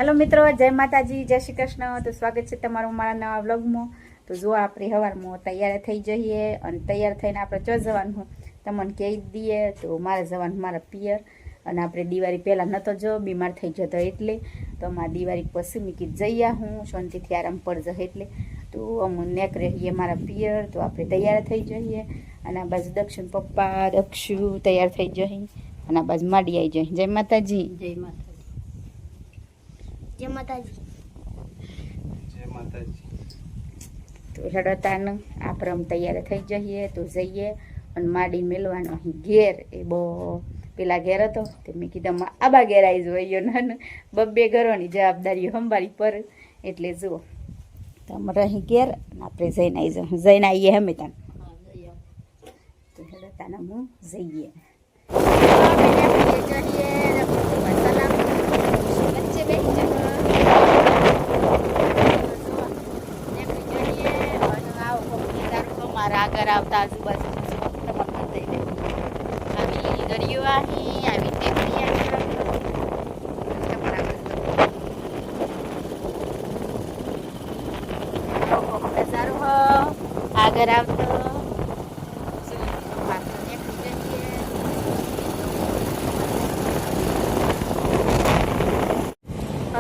Hello મિત્રો, જય માતાજી, જય શ્રી કૃષ્ણ। તો સ્વાગત છે તમારું મારા નવા વ્લોગમાં। તો જો આપણે સવારમાં તૈયાર થઈ જઈએ અને તૈયાર થઈને આપણે ચો જવાનું તમને કહી દઈએ। તો મારે જવાનું મારા પિયર અને આપણે દિવાળી પહેલાં નહોતો જો બીમાર થઈ જતો એટલે તો અમારા દિવાળી પછી મેં કીધું જઈએ હું શાંતિથી આરામ પડી જાય એટલે તો અમે નેક રહીએ મારા પિયર। તો આપણે તૈયાર થઈ જઈએ અને આ બાજુ દક્ષિણ પપ્પા દક્ષુ તૈયાર થઈ જઈએ અને આ બાજુ માડી આવી જાય। જય માતાજી, જય માતાજી, જય માતાજી, જય માતાજી। તો હેડતાને આપણે આમ તૈયાર થઈ જઈએ તો જઈએ અને માડી મેળવાનો અહીં ઘેર એ બહુ પેલા ઘેર હતો તે મેં કીધું આબા ઘેર આવી જોઈએ ને બબ્બે ઘરોની જવાબદારીઓ સંભાળી પર એટલે જુઓ તો અમારે અહીં ઘેર અને આપણે જઈને આવી જાઉં જઈને આવીએ અમે તાને તો હેડતાને હું જઈએ આગળ આવતા આજુબાજુ આવી દરિયો અહીં આવી ટેકરી નજારો આગળ આવતો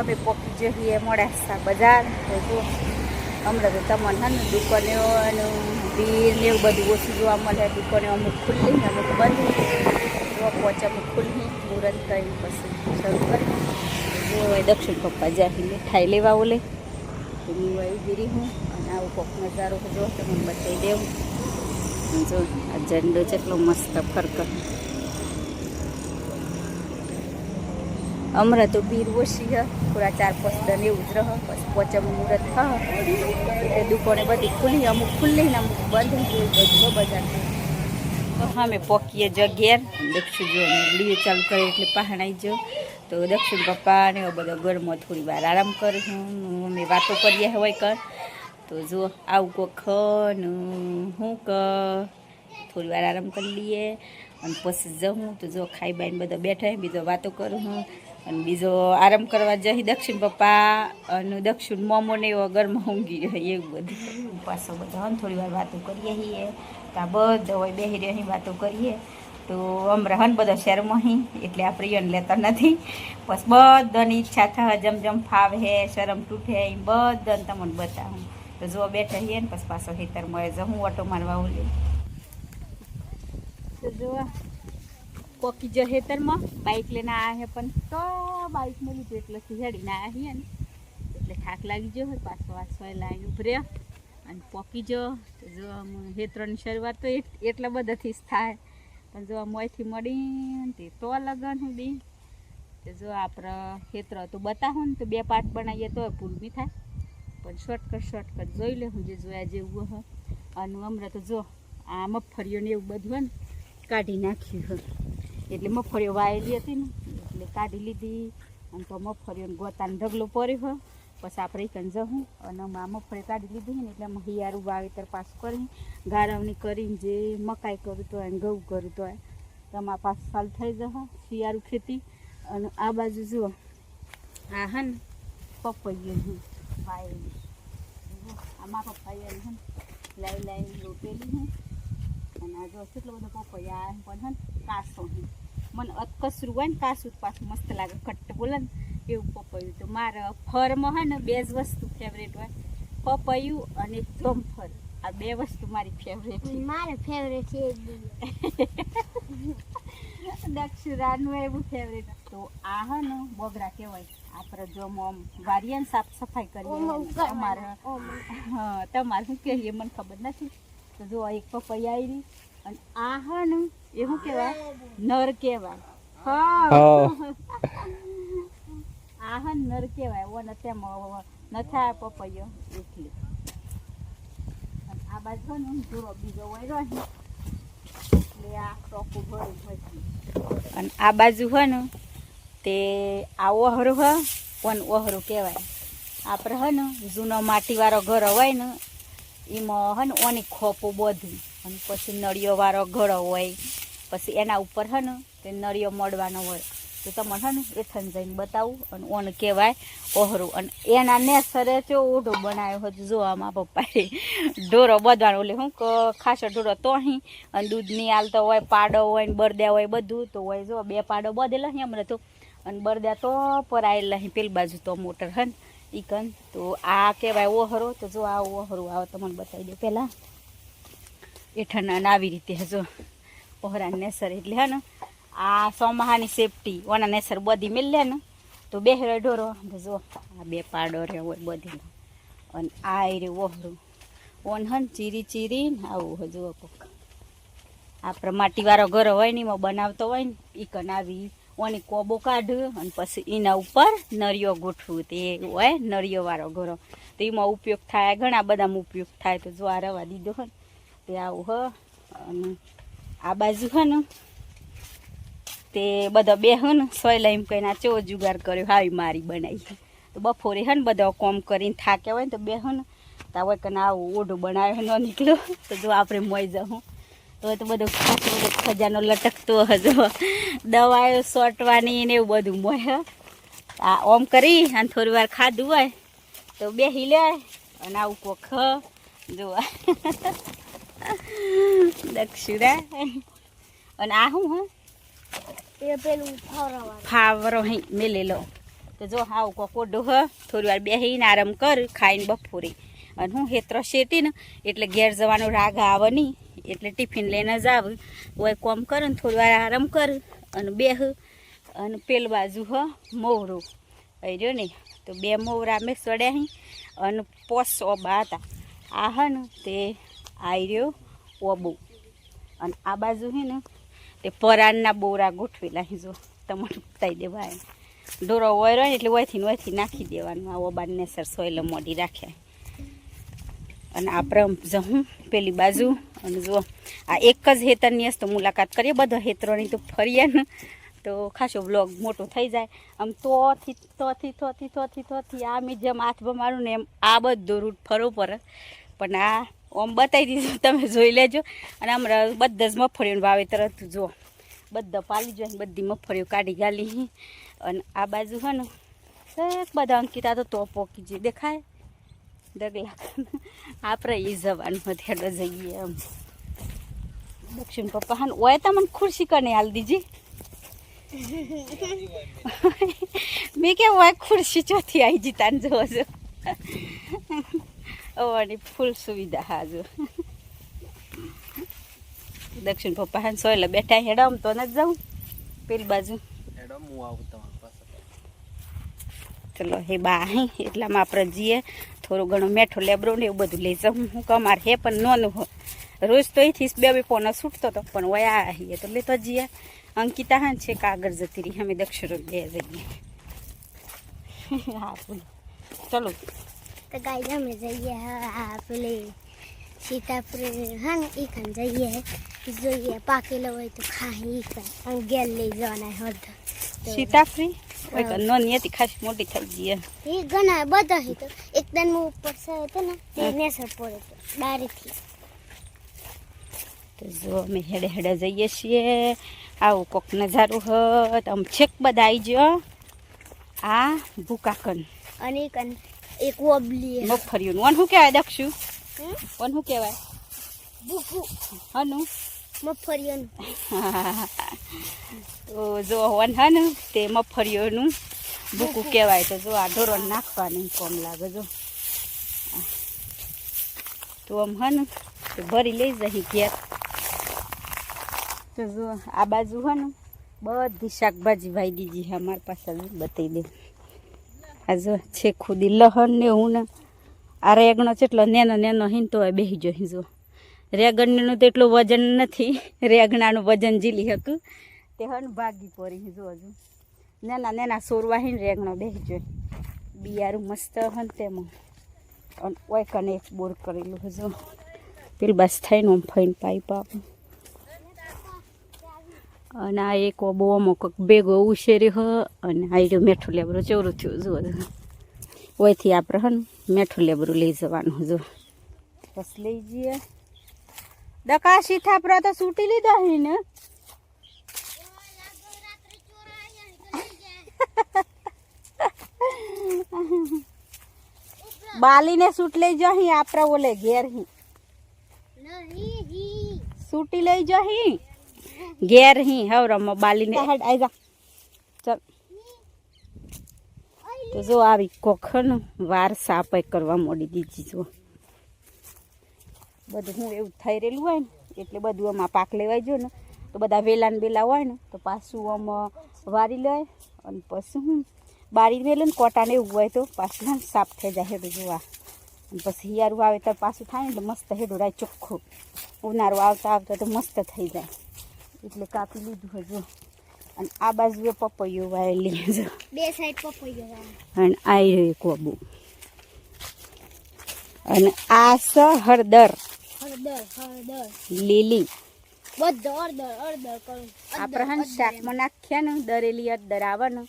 અમે પોકી જઈએ મોડાસા બજાર તો જો હમણાં તો તમને હે ને દુકાનોનું ભીડ ને એવું બધું ઓછું જોવા મળે। દુકાનો અમુક ખુલ્લી ને અમુક બંધ જો પોચ અમુક ખુલ્લી મુહૂર્ત કરી પછી શરૂ કરી જો દક્ષિણ પપ્પા જ્યાંથી મીઠાઈ લેવા ઓલે તો હું આવી ગઈ હું અને આવું કોક નજારો જો તમને બતાવી દેવું જો આ ઝંડો જેટલો મસ્ત ફરક હમણાં તો ભીડ ઓછી હ થોડા 4-5 દન એવું જ રહે પછી પોચમ મુહૂર્ત થાય એટલે દુકાને બધી ખુલ્લી અમુક ખુલ્લી ને અમુક બંધ હોય બધું બજાર તો અમે પોકીએ જો ઘેર દક્ષિણ જો લીએ ચાલુ કરે એટલે પહાણાઈ જો તો દક્ષિણ પપ્પા ને બધો ગરમો થોડી વાર આરામ કરું હું અમે વાતો કરીએ હોય કર તો જો આવું કોખ હું થોડી વાર આરામ કરી લઈએ અને પછી જવું તો જો ખાઈ બાઈને બધા બેઠા બીજો વાતો કરું હું અને બીજો આરામ કરવા જઈ દક્ષિણ પપ્પા અને દક્ષિણ મોમો ને એવો ઘરમાં ઊંઘી રહે એવું બધું પાછો બધા થોડી વાર વાતો કરીએ છીએ ત્યાં બધા હોય બેસી રહી વાતો કરીએ તો હમણાં હન બધા શહેરમાં અહીં એટલે આપણે યન લેતા નથી બસ બધાની ઈચ્છા થાય જમ ફાવે હે શરમ તૂટે એ બધાને તમને બતાવું તો જો બેઠા છીએ ને પછી પાછો ખેતર મળે જો હું ઓટો મારવા ઓલી તો જો કોકી જો ખેતરમાં બાઇક લઈને આવ્યા હે પણ તો બાઇક મળી તો એટલેથી હેડીને આવ્યા ને એટલે થાક લાગી ગયો હોય પાછો વાંચવા લાઈન ઉભર્યા અને પોકી જો તો જો ખેતરની શરૂઆત તો એટલા બધાથી જ થાય પણ જો મોંથી મળી તે તો લગન સુધી તો જો આપણે ખેતર તો બતાવું ને તો 2 પાર્ટ બનાવીએ તો પૂરું નહીં થાય પણ શોર્ટકટ જોઈ લે હું જે જોયા જેવું હોય અને હમણાં તો જો આ મગફળીઓ ને એવું બધું હોય ને કાઢી નાખ્યું હોય એટલે મગફળીઓ વાયેલી હતી ને એટલે કાઢી લીધી અને તો મગફળીઓને ગોતાને ઢગલો પડ્યો હોય પછી આપણે એકન જવું અને આ મગફળી કાઢી લીધી ને એટલે અમે હિયારું વાવેતર પાછું કરી ગાળવણી કરીને જે મકાઈ કરું તો હોય ઘઉં કરું તો હોય તો અમારા પાછું સાલ થઈ જશે શિયાળું ખેતી અને આ બાજુ જુઓ આ હે ને પપૈયું વાયેલી આમાં પપૈયા હે લાઈ રોપેલી હે અને આ જો કેટલો બધો પપૈયા પણ હે કાસો હે મને અતકસરું હોય ને કાસું પાછું મસ્ત લાગે કટ્ટ બોલે ને એવું પપૈયું તો મારા ફરમાં હે ને 2 જ વસ્તુ ફેવરેટ હોય પપૈયું અને ચોમફળ આ 2 વસ્તુ મારી ફેવરેટ છે મારે ફેવરેટ છે દક્ષિણાનું એવું ફેવરેટ તો આ હે ને બોગરા કહેવાય આપણે જો વારીએ ને સાફ સફાઈ કરીએ અમારે હા તમારે શું કહીએ મને ખબર નથી તો જો એક પપૈયા આવી અને આ હે ને એ શું કહેવાય નર કહેવાય હા આ હે નર કહેવાય ઓને તેમાં નથી પપૈયો એટલે આ બાજુ ને જોરો બીજો હોય એટલે આ ટોકું ભરું હોય અને આ બાજુ હોય ને તે આ ઓહરો હોય પણ ઓહરો કહેવાય આપણે હે ને જૂનો માટીવાળો ઘર હોય ને એમાં હે ને ઓની ખોપું બધું અને પછી નળિયોવાળો ઘર હોય પછી એના ઉપર હે ને તે નળિયો મળવાનો હોય તો તમને હે ને એઠન જઈને બતાવું અને ઓન કહેવાય ઓહરું. અને એના નેસરે ચો ઓઢો બનાવ્યો હતો જો આમાં પપ્પાએ ઢોરો બધવાનો ઓલે શું ખાસો ઢોરો તોહી અને દૂધની હાલતો હોય પાડો હોય ને બરદ્યા હોય બધું તો હોય જો 2 પાડો બધેલા હમણાં તો અને બરદ્યા તો પરાયેલા પેલી બાજુ તો મોટર હે ને ઈ કન તો આ કહેવાય ઓહરો. તો જો આ ઓહરું આવે તમને બતાવી દો પહેલાં એઠન અને આવી રીતે જો ઓહરા નેસર એટલે હે ને આ સોમાહાની સેફટી ઓના નેસર બધી મિલે ને તો બેહરો ઢોરો જો આ 2 પાડો રહ્યો હોય બધી અને આ રે ઓહરું ઓન હન ચીરી ને આવું હજુ કોક આપણે માટીવાળો ઘર હોય ને એમાં બનાવતો હોય ને એ કન આવી ઓની કોબો કાઢ અને પછી એના ઉપર નળિયો ગોઠવું તે હોય નળિયોવાળો ઘરો તો એમાં ઉપયોગ થાય ઘણા બધામાં ઉપયોગ થાય. તો જો આ રવા દીધો હોય તે આવું હ અને આ બાજુ હે ને તે બધા બે હે ને સોયલા એમ કહીને ચો જુગાર કર્યો હાવી મારી બનાવી. તો બપોરે હે ને બધા કોમ કરીને થાક્યા હોય ને તો બે હે ને તો હોય કે આવું ઓઢું બનાવ્યો ન નીકળ્યો તો જો આપણે મોઈ જાઉં તો બધો ખાસો બધો ખજાનો લટકતો હજો દવાઓ સોટવાની ને એવું બધું મોય આ ઓમ કરી અને થોડી વાર ખાધું હોય તો બેસી લે અને આવું કોખ જોવા દક્ષુરા. અને આ શું હા એ પેલું ફાવરો અહીં મેલેલો તો જો આવું કોક ઓઢો હ થોડી વાર બેસીને આરામ કર ખાઈને બપોરે અને હું હેત્રો શેટી ને એટલે ઘેર જવાનો રાગ આવે નહીં એટલે ટિફિન લઈને જ આવ હોય કોમ કર ને થોડી વાર આરામ કર અને બેહ અને પેલ બાજુ હ મોવરો રહ્યો ને તો 2 મોવરા મેં સડ્યા અને 5 ઓબા હતા. આ હે ને તે આઈ રહ્યો ઓબો અને આ બાજુ હે ને તે પરાણના બોરા ગોઠવેલા જો તમારે બતાવી દેવાય ઢોરો વયરો ને એટલે વયથી નાખી દેવાનું આ ઓબાને નેસર સોયલો મોડી રાખ્યા. અને આપણે જવું પેલી બાજુ અને જુઓ આ એક જ હેતરની હશે તો મુલાકાત કરીએ બધા હેતરોની તો ફરીએ ને તો ખાસો બ્લોગ મોટો થઈ જાય. આમ તોથી આમ જેમ હાથમાં મારું ને એમ આ બધો રૂટ ફરવો પડે પણ આ આમ બતાવી દીધું તમે જોઈ લેજો. અને હમણાં બધા જ મગફળીઓનું વાવેતર હતું જો બધા પાલી જાય બધી મગફળીઓ કાઢી ગાલી. અને આ બાજુ હે ને બધા અંકિતા તો પોકી જે દેખાય ડગલા આપણે એ જવાનું હથેડો જઈએ એમ. દક્ષિણ પપ્પા હા ઓય તો મને ખુરશી કને હાલ દીજી મેં કે ઓય ખુરશી ચોથી આવી જી તાન જોજો ઓની ફૂલ સુવિધા હા જો દક્ષિણ પપ્પા હા સોયલા બેઠા હેડો આમ તો ન જાઉં પેલી બાજુ હેડો હું આવું તમારી પાસે. ચલો હે બા એટલામાં આપણે જઈએ થોડું ઘણું મેઠો લેબરો ને એવું બધું લઈ જાઉં હું કમાર હે પણ નોનું હો રોજ તો અહીંથી 2 પોના છૂટતો હતો પણ વયા આવીએ તો લેતો જઈએ. અંકિતા હા છે કાગળ જતી રહી અમે દક્ષિણ 2 જઈએ હા ચલો તો ગાય અમે જઈએ હા પેલે સીતાપુર હા ને એ ખાન જઈએ જોઈએ પાકેલો હોય તો ખાઈ અને ગેલ લઈ જવાના હદ સીતાફળી હોય નોની હતી ખાસ મોટી થઈ ગઈ એ ઘણા બધા હે તો એકદમ ઉપર હતો ને તે નેસર પડે તો ડારીથી. તો જો અમે હેડે જઈએ છીએ આવું કોક નજારું હત આમ છેક બધા આવી ગયો આ ભૂકાકન અને એક ઓબલી મગફળીઓનું વન શું કહેવાય દક્ષુ વન શું કહેવાય ભૂકું હનું મગફળીઓનું તો જો વન હે ને તે મગફળીઓનું ભૂકું કહેવાય. તો જો આ ઢોરો નાખવાની કોમ લાગે જો તો આમ હે ને તો ભરી લઈ જઈ ઘેર. તો જો આ બાજુ હે ને બધી શાકભાજી વાઈ દીધી છે અમારી પાસે બતાવી દે. આ જો છે ખુદી લહણ ને હું ને આ રેગણો જેટલો નેનો હિંતો હોય બેસી જોઈ જો રેગણનું તો એટલું વજન નથી રેગણાનું વજન ઝીલી હતું તે હન ભાગી પડી જો હજુ નેના સોરવા હિન રેગણો બેસી જોઈ બિયારું મસ્ત હન તેમાં અને ઓય કને એક બોર કરેલું હજુ પેલી બસ થઈને આમ ફઈને પાઇપ આપું. અને આ એક બહુ અમુક બેગો ઉછેર્યો હ અને આ મેઠું લેબરું ચોરું થયું જો ઓયથી આપણે હન મેઠું લેબરું લઈ જવાનું જો બસ લઈ જઈએ. દકાશી થાપરા તો છૂટી લીધા હે ને બાલીને સૂટ લઈ જહી આપણા ઓલે ઘેર હી સૂટી લઈ જહી ઘેર હી હવ રમ બાલીને હેડ આઈ જા ચલ તો જો આવી કોખન વાર સાપે કરવા મોડી દીધી જો બધું હું એવું થઈ રહેલું હોય ને એટલે બધું આમાં પાક લેવાઈ જો ને તો બધા વેલા ને બેલા હોય ને તો પાછું આમ વારી લે અને પછી હું બારી મેલે ને કોટાને એવું હોય તો પાછું સાફ થઈ જાય હેડું જોવા અને પછી હિયારું આવે તો પાછું થાય ને એટલે મસ્ત હેડું રાય ચોખ્ખું ઉનાળું આવતા આવતા તો મસ્ત થઈ જાય એટલે કાપી લીધું હજુ અને આ બાજુ પપૈયો વાયેલી જો બે સાઈડ પપૈયો અને આઈ રહ્યો કોબુ અને આ સ હળદર લીલી આપણે હન શાકમાં નાખ્યા ને દરેલી અદર આવે ને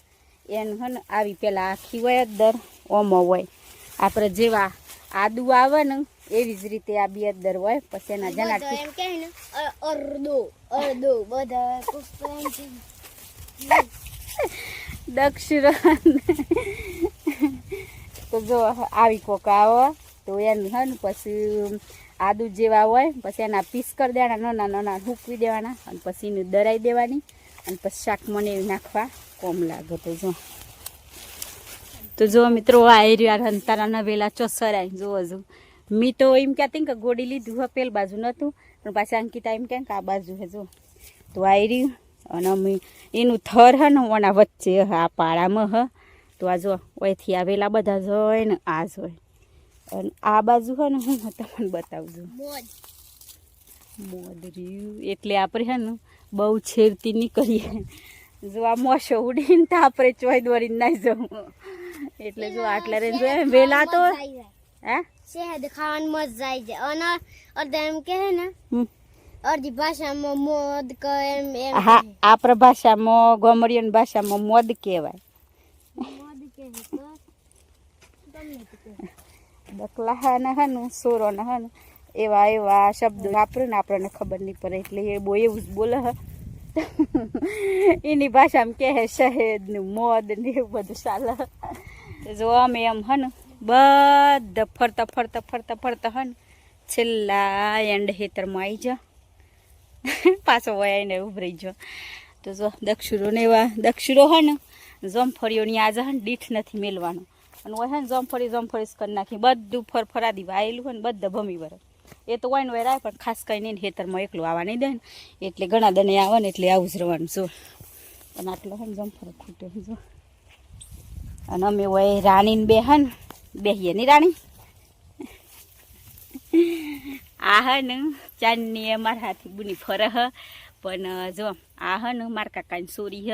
એને હન આવી પેલા આખી હોય અદર ઓમો હોય આપણે જેવા આદુ આવે ને એવી જ રીતે આ બી અદર હોય પછી એના જના દક્ષિણ તો જો આવી કોક આવે તો એનું હે ને પછી આદુ જેવા હોય પછી એના પીસ કરી દેવાના નાના નાના હૂકવી દેવાના અને પછી એને દરાઈ દેવાની અને પછી શાક મને નાખવા કોમ લાગે તો જો મિત્રો આ એરિયા હંતારાના વેલા ચોસરાય જો હજુ મી તો એમ કહેતી કે ગોડી લીધું હે પેલ બાજુ નહોતું પણ પાછી અંકિતા એમ કેમ કે આ બાજુ હે જો તો આ રહ્યું અને અમે એનું થર હે ને ઓના વચ્ચે આ પાળામાં હ તો આ જો ઓયથી આ વેલા બધા જોય ને આ જોય અને આ બાજુ હે ને હું તમને બતાવજો મોદ રહ્યું એટલે આપણે હે ને બહુ છેવતી નીકળીએ જો આ મોસો ઉડીને તો આપણે ચોઈ દોડીને નાઈ જવું એટલે જો આટલા રે જોઈએ વેલા તો હે શહેદ ખાવાની મજા આવી જાય અને અડધા એમ કહે ને અડધી ભાષામાં મોદ કહે એમ હા આપણા ભાષામાં ગોમડિયન ભાષામાં મોદ કહેવાય દકલા હે ને સોરો ને હે ને એવા એવા શબ્દો વાપરે ને આપણને ખબર નહીં પડે એટલે એ બહુ એવું જ બોલે હ એની ભાષામાં કહે શહેદ ને મોદ ને એવું બધું ચાલે જો અમે એમ હે ને બધા ફરતા ફરતા ફરતા ફરતા હે ને છેલ્લા એન્ડ હેતરમાં આવી જા પાછો વયાઈને ઉભરી જો તો જો દક્ષિણો ને એવા દક્ષિણો હે ને જમફળીઓની આજે હે ને દીઠ નથી મેળવાનો અને હોય ને જમફળી જ કરી નાખી બધું ફરફરાદી વાયેલું હોય ને બધા ભમી વરે એ તો હોય ને હોય રાય પણ ખાસ કરીને હેતરમાં એકલું આવવા નહીં દે ને એટલે ઘણા દને આવે ને એટલે આવું જ રહેવાનું જો અને આટલો હોય ને જમફળ ખૂટે જો અને અમે હોય રાણીને બે હે ને બેહીએ ની રાણી આ હે ને ચાંદની અમારા હાથી બુની ફરે હ પણ જો આ હે ને મારા કાકાની સોરી હ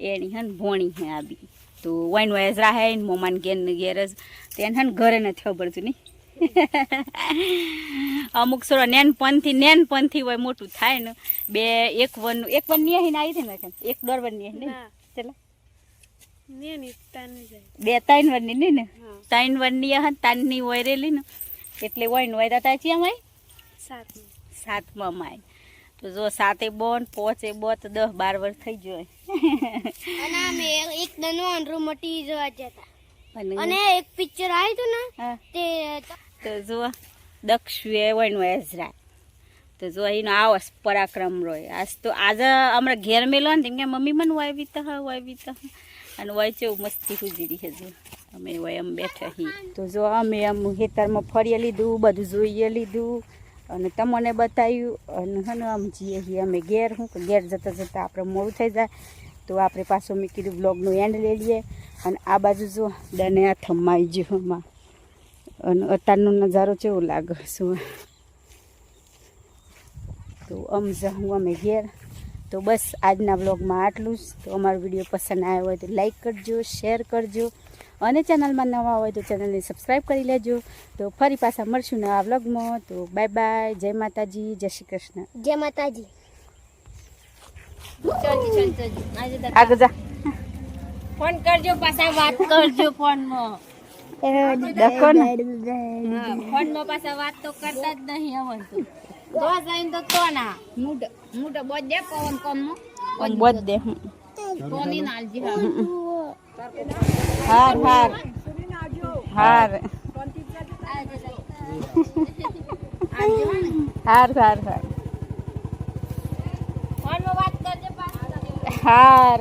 એની હે ને ભોણી હે આવી તો વાઈન વાયસ રાહે ને મોમાન ઘેર ને ઘેર જ તેને હે ને ઘરે નથી ખબર છું નહીં અમુક સોરો નેનપણથી હોય મોટું થાય ને બે એક વન ની ને આવી ને એક દોઢ વન ની ને ચલા બે 3 વન ની ને 3 વન ની હે તાનની વયરેલી ને એટલે વાઈન વાયરા તા છે અમાય સાતમાં માય તો જો 7 બોન 5 બોત 10-12 વર્ષ થઈ જાય અને અમે એક દનવાન રૂમ મટી જવા જતા અને એક પિક્ચર આવ્યું ને તે તો જો દક્ષુએ વણ વેઝરા તો જો એનો આવસ પરાક્રમ રોય આજ તો આજે હમણાં ઘેર મેલો ને તેમ કે મમ્મી મને વાવી તો અને હોય છે મસ્તી ગુજરી છે જો અમે હોય એમ બેઠા હી તો જો અમે આમ ખેતરમાં ફરી લીધું બધું જોઈએ લીધું અને તમને બતાવ્યું અને હે ને આમ જઈએ છીએ અમે ઘેર હું કે ઘેર જતાં જતાં આપણે મોડું થઈ જાય તો આપણે પાછું મેં કીધું બ્લોગનું એન્ડ લઈ લઈએ અને આ બાજુ જો દને આ થમાઈ ગયું એમાં અને અત્યારનો નજારો કેવો લાગે શું તો જાઉં અમે ઘેર તો બસ આજના બ્લોગમાં આટલું જ તો અમારો વિડીયો પસંદ આવ્યો હોય તો લાઈક કરજો શેર કરજો અને ચેનલમાં નવા હોય તો ચેનલને સબસ્ક્રાઈબ કરી લેજો તો ફરી પાછા મળશું નવા વ્લોગમાં તો બાય બાય જય માતાજી જય શ્રી કૃષ્ણ જય માતાજી આગળ જા ફોન કરજો પાછા વાત કરજો ફોનમાં ફોનમાં પાછા વાત તો કરતા જ નહીં અમર તો જઈને તો કોના મોટો બોધ દે પવન કોમનો બોધ દે કોની નાલજી હા હાર હાર હાર હાર હાર હાર ફોનમાં વાત કરજે પાછું. હાર